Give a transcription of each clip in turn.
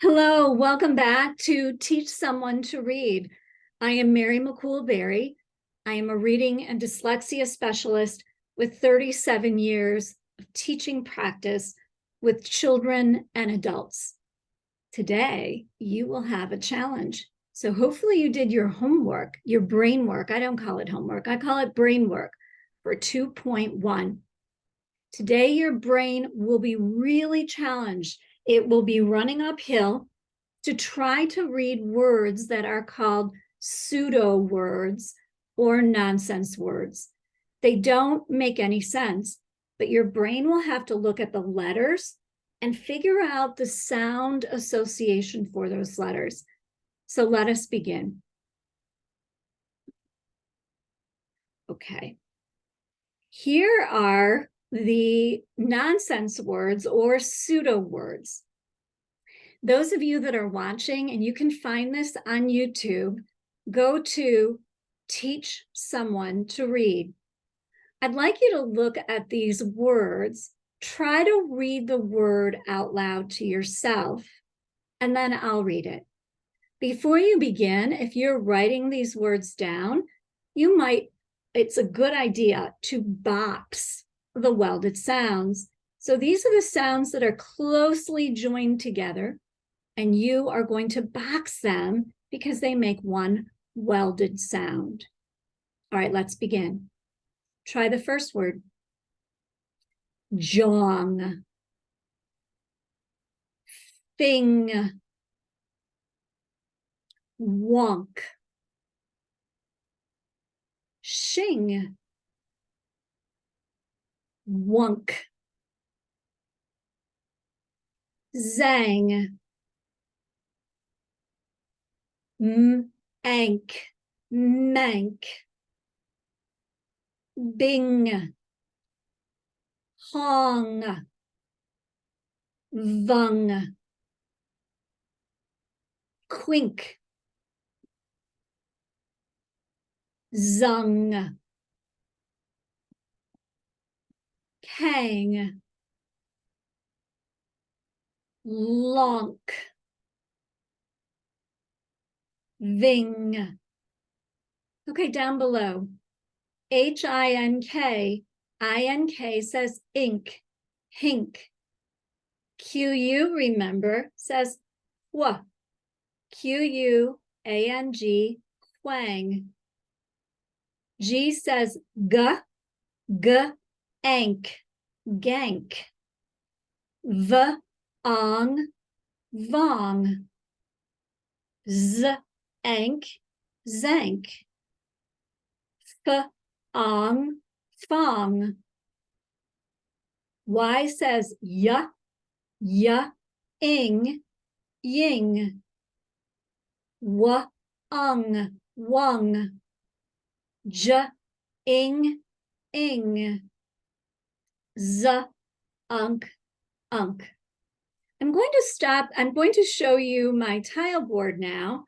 Hello, welcome back to Teach Someone to Read. I am Mary McCool-Berry. I am a reading and dyslexia specialist with 37 years of teaching practice with children and adults. Today, you will have a challenge. So hopefully you did your homework, your brain work. I don't call it homework. I call it brain work for 2.1. Today, your brain will be really challenged. It will be running uphill to try to read words that are called pseudo words or nonsense words. They don't make any sense, but your brain will have to look at the letters and figure out the sound association for those letters. So let us begin. Okay. Here are the nonsense words or pseudo words. Those of you that are watching, and you can find this on YouTube, go to Teach Someone to Read. I'd like you to look at these words, try to read the word out loud to yourself, and then I'll read it. Before you begin, if you're writing these words down, it's a good idea to box the welded sounds. So these are the sounds that are closely joined together, and you are going to box them because they make one welded sound. All right, let's begin. Try the first word. Jong. Thing. Wonk. Shing. Wonk. Zang. Ank. Mank. Bing. Hong. Vung. Quink. Zung. Kang. Lonk. Ving. Okay, down below. H-I-N-K. I-N-K says ink, hink. Q-U, remember, says wha. Q-U-A-N-G, quang. G says g, ank, gank. V-ong, vong. Z-ank, zank. F-ong, fong. Y says ya, ing, ying. W-ung, wung. J-ing, ing. Z-unk, unk. I'm going to show you my tile board now,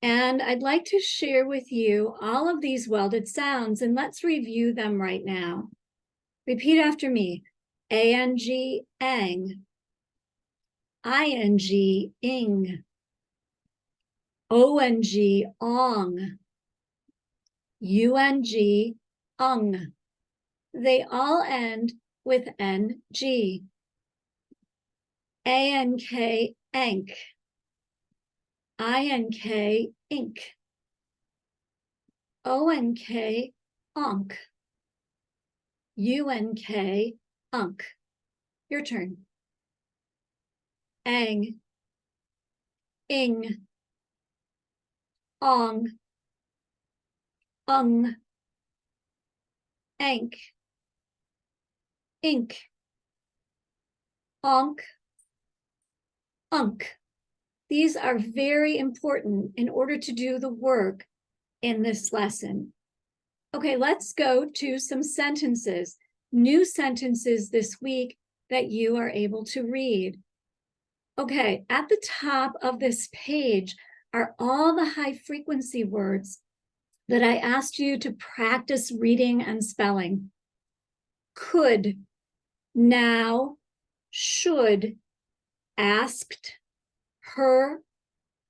and I'd like to share with you all of these welded sounds, and let's review them right now. Repeat after me. A-N-G, ang. I-N-G, ing. O-N-G, ong. U-N-G, ung. They all end with N-G. A-N-K, ank. I-N-K, ink. O-N-K, onk. U-N-K, unk. Your turn. Ang, ing, ong, ung, ank, ink, onk, unk. These are very important in order to do the work in this lesson. Okay, let's go to some sentences, new sentences this week that you are able to read. Okay, at the top of this page are all the high frequency words that I asked you to practice reading and spelling. Could, now, should, asked, her,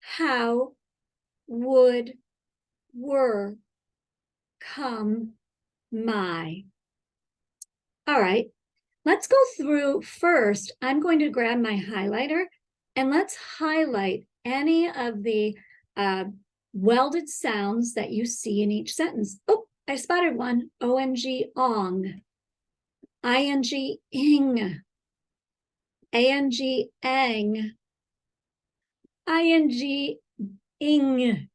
how, would, were, come, my. All right, let's go through first. I'm going to grab my highlighter and let's highlight any of the welded sounds that you see in each sentence. Oh, I spotted one. O-N-G, ong. I-N-G, ing. A-N-G, ang. I-N-G, ing.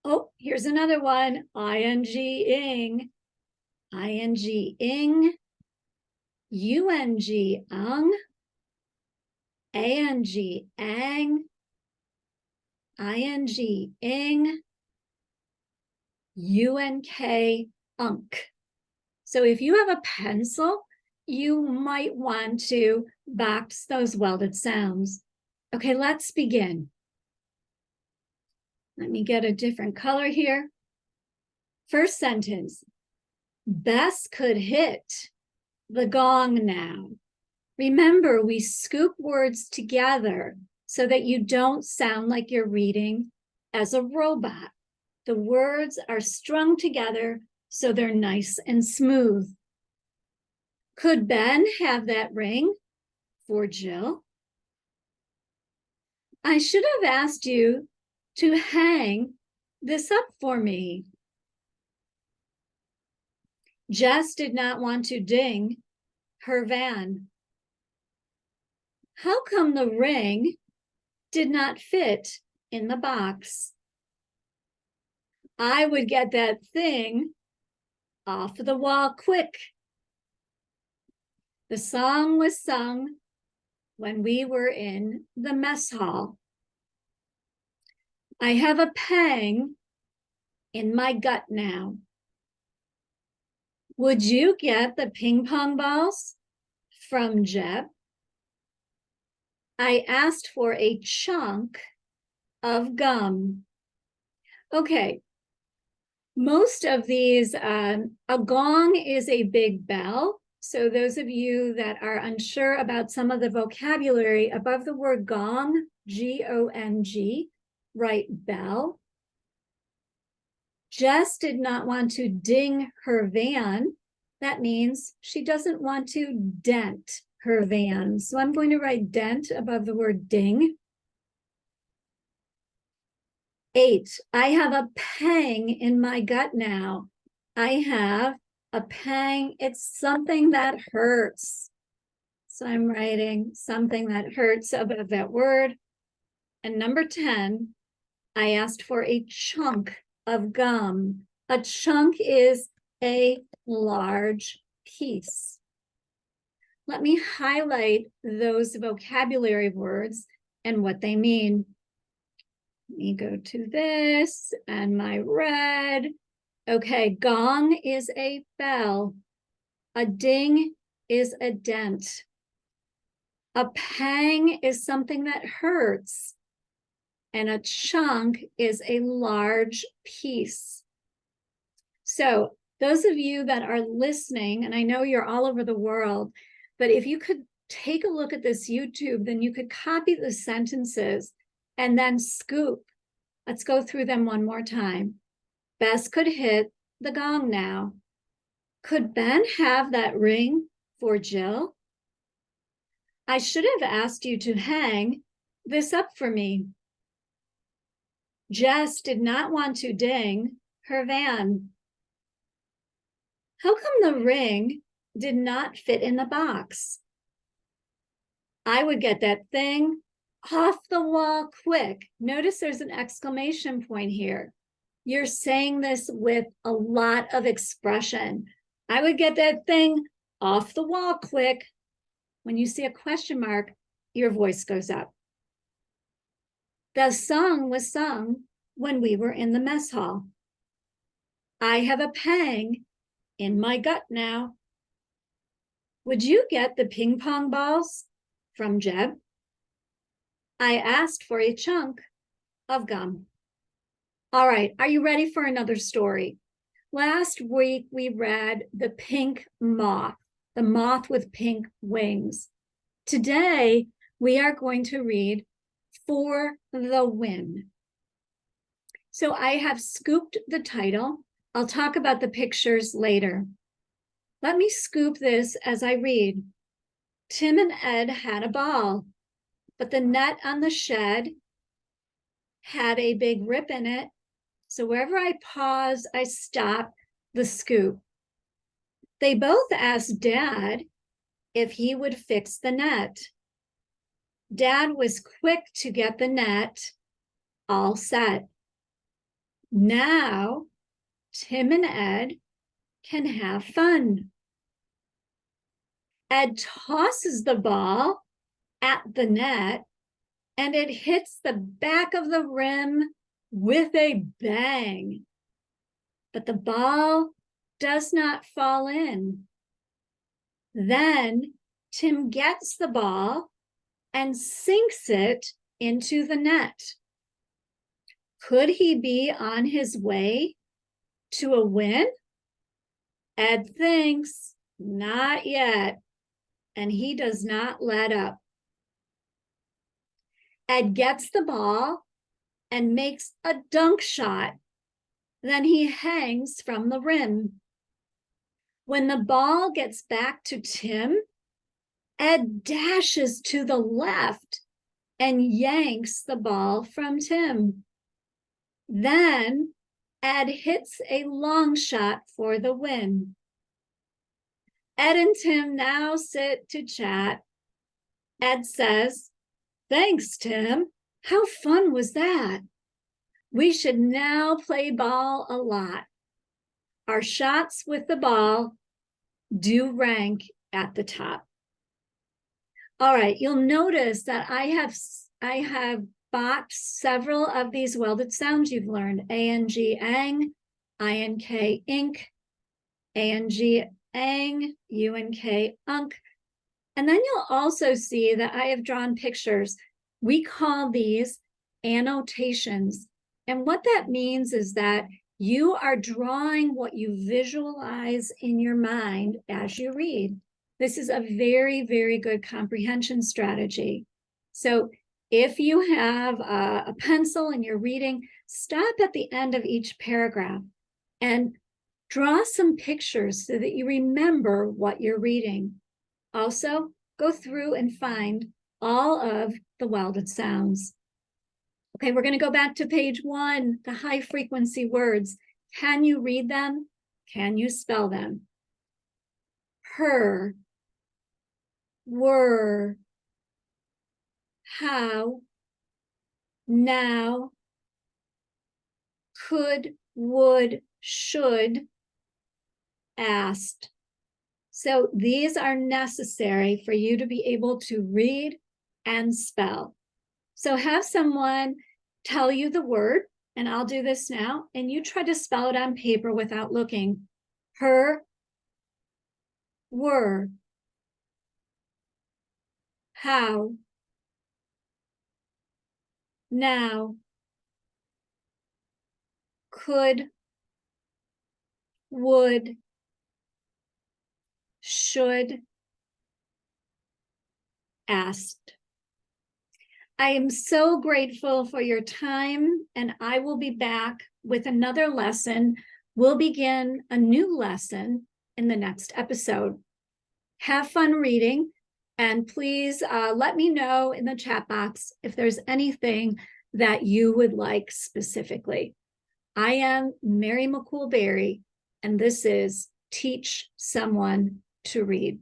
Oh, here's another one. I-N-G, ing. I-N-G, ing. U-N-G, ung. A-N-G, ang. I-N-G, ing. U-N-K, unk. So if you have a pencil, you might want to box those welded sounds. Okay, let's begin. Let me get a different color here. First sentence, Bess could hit the gong now. Remember, we scoop words together so that you don't sound like you're reading as a robot. The words are strung together so they're nice and smooth. Could Ben have that ring for Jill? I should have asked you to hang this up for me. Jess did not want to ding her van. How come the ring did not fit in the box? I would get that thing off the wall quick. The song was sung when we were in the mess hall. I have a pang in my gut now. Would you get the ping pong balls from Jeb? I asked for a chunk of gum. Okay, most of these, a gong is a big bell. So those of you that are unsure about some of the vocabulary, above the word gong, G-O-N-G, write bell. Jess did not want to ding her van. That means she doesn't want to dent her van. So I'm going to write dent above the word ding. 8, I have a pang in my gut now. I have a pang, it's something that hurts. So I'm writing something that hurts above that word. And number 10, I asked for a chunk of gum. A chunk is a large piece. Let me highlight those vocabulary words and what they mean. Let me go to this and my red. Okay, gong is a bell. A ding is a dent. A pang is something that hurts. And a chunk is a large piece. So those of you that are listening, and I know you're all over the world, but if you could take a look at this YouTube, then you could copy the sentences and then scoop. Let's go through them one more time. Bess could hit the gong now. Could Ben have that ring for Jill? I should have asked you to hang this up for me. Jess did not want to ding her van. How come the ring did not fit in the box? I would get that thing off the wall quick. Notice there's an exclamation point here. You're saying this with a lot of expression. I would get that thing off the wall quick. When you see a question mark, your voice goes up. The song was sung when we were in the mess hall. I have a pang in my gut now. Would you get the ping pong balls from Jeb? I asked for a chunk of gum. All right, are you ready for another story? Last week, we read The Pink Moth, the moth with pink wings. Today, we are going to read for the win. So I have scooped the title. I'll talk about the pictures later. Let me scoop this as I read. Tim and Ed had a ball, but the net on the shed had a big rip in it. So wherever I pause, I stop the scoop. They both asked Dad if he would fix the net. Dad was quick to get the net all set. Now, Tim and Ed can have fun. Ed tosses the ball at the net, and it hits the back of the rim with a bang. But the ball does not fall in. Then Tim gets the ball and sinks it into the net. Could he be on his way to a win? Ed thinks not yet, and he does not let up. Ed gets the ball and makes a dunk shot. Then he hangs from the rim. When the ball gets back to Tim, Ed dashes to the left and yanks the ball from Tim. Then Ed hits a long shot for the win. Ed and Tim now sit to chat. Ed says, "Thanks, Tim. How fun was that? We should now play ball a lot. Our shots with the ball do rank at the top." All right, you'll notice that I have boxed several of these welded sounds you've learned. A-N-G, ang, I-N-K, ink, A-N-G, ang, U-N-K, unk. And then you'll also see that I have drawn pictures. We call these annotations. And what that means is that you are drawing what you visualize in your mind as you read. This is a very, very good comprehension strategy. So if you have a pencil and you're reading, stop at the end of each paragraph and draw some pictures so that you remember what you're reading. Also, go through and find all of the welded sounds. Okay, we're going to go back to page 1, the high frequency words. Can you read them? Can you spell them? Her, were, how, now, could, would, should, asked. So these are necessary for you to be able to read and spell. So have someone tell you the word, and I'll do this now, and you try to spell it on paper without looking. Her, were, how, now, could, would, should, asked. I am so grateful for your time, and I will be back with another lesson. We'll begin a new lesson in the next episode. Have fun reading, and please let me know in the chat box if there's anything that you would like specifically. I am Mary McCool-Berry, and this is Teach Someone to Read.